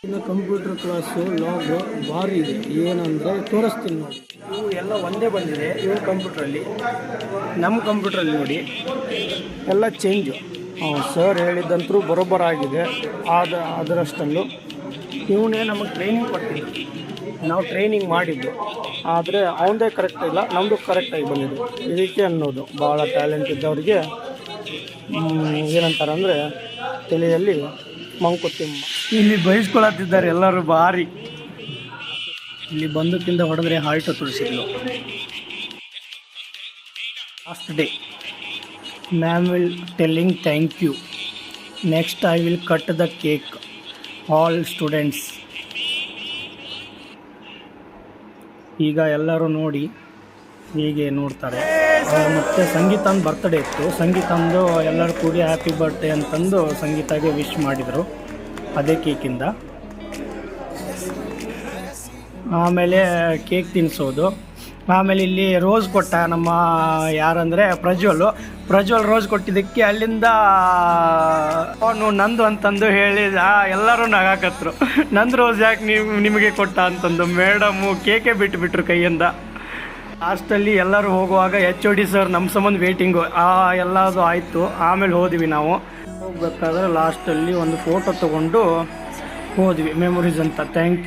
ಇನ್ನು computer class log ಭಾರಿ ಇದೆ. ಏನಂದರೆ ತೋರಿಸ್ತೀನಿ ನೋಡಿ. ಇವು ಎಲ್ಲ ಒಂದೇ ಬಂದಿದೆ ಇವ್ರ ಕಂಪ್ಯೂಟ್ರಲ್ಲಿ. ನಮ್ಮ ಕಂಪ್ಯೂಟ್ರಲ್ಲಿ ನೋಡಿ ಎಲ್ಲ ಚೇಂಜು. ಸರ್ ಹೇಳಿದ್ದಂತರೂ ಬರೋಬ್ಬರಾಗಿದೆ. ಅದರಷ್ಟಲ್ಲೂ ಇವನೇ ನಮಗೆ ಟ್ರೈನಿಂಗ್ ಕೊಟ್ಟಿದ್ದು, ನಾವು ಟ್ರೈನಿಂಗ್ ಮಾಡಿದ್ದು. ಆದರೆ ಅವನದೇ ಕರೆಕ್ಟ್ ಇಲ್ಲ, ನಮ್ಮದು ಕರೆಕ್ಟಾಗಿ ಬಂದಿದೆ. ಇದಕ್ಕೆ ಅನ್ನೋದು ಭಾಳ ಟ್ಯಾಲೆಂಟ್ ಇದ್ದವ್ರಿಗೆ ಏನಂತಾರೆ ಅಂದರೆ ತಲೆಯಲ್ಲಿ ಮಂಕುತಿಮ್ಮ. ಇಲ್ಲಿ ಬಯಸ್ಕೊಳತ್ತಿದ್ದಾರೆ ಎಲ್ಲರೂ ಭಾರಿ. ಇಲ್ಲಿ ಬಂದಕ್ಕಿಂತ ಹೊಡೆದ್ರೆ ಹಾಲ್ಟ್ ತುಳಿಸಿದ್ಲು. Last day ma'am will telling thank you. Next I will cut the cake. All students. ಈಗ ಎಲ್ಲರೂ ನೋಡಿ ಹೀಗೆ ನೋಡ್ತಾರೆ. ಮತ್ತು ಸಂಗೀತನ ಬರ್ತ್ಡೇ ಇತ್ತು. ಸಂಗೀತಂದು ಎಲ್ಲರೂ ಕೂಡಿ ಹ್ಯಾಪಿ ಬರ್ತ್ಡೇ ಅಂತಂದು ಸಂಗೀತಾಗೆ ವಿಶ್ ಮಾಡಿದರು ಅದೇ ಕೇಕಿಂದ. ಆಮೇಲೆ ಕೇಕ್ ತಿನ್ನಿಸೋದು. ಆಮೇಲೆ ಇಲ್ಲಿ ರೋಸ್ ಕೊಟ್ಟ ನಮ್ಮ ಯಾರಂದರೆ ಪ್ರಜ್ವಲ್ ರೋಸ್ ಕೊಟ್ಟಿದ್ದಕ್ಕೆ ಅಲ್ಲಿಂದ ಅವನು ನಂದು ಅಂತಂದು ಹೇಳಿದ. ಎಲ್ಲರೂ ನಗಾಕತ್ರು, ನಂದು ರೋಸ್ ಯಾಕೆ ನಿಮಗೆ ಕೊಟ್ಟ ಅಂತಂದು. ಮೇಡಮು ಕೇಕೆ ಬಿಟ್ಟುಬಿಟ್ರು ಕೈಯಿಂದ. ಲಾಸ್ಟಲ್ಲಿ ಎಲ್ಲರೂ ಹೋಗುವಾಗ HOD ಸರ್ ನಮ್ಮ ಸಂಬಂಧ ವೇಟಿಂಗು ಎಲ್ಲದು ಆಯಿತು. ಆಮೇಲೆ ಹೋದ್ವಿ. ನಾವು ಹೋಗ್ಬೇಕಾದ್ರೆ ಲಾಸ್ಟಲ್ಲಿ ಒಂದು ಫೋಟೋ ತೊಗೊಂಡು ಹೋದ್ವಿ, ಮೆಮೊರೀಸ್ ಅಂತ. Thank you.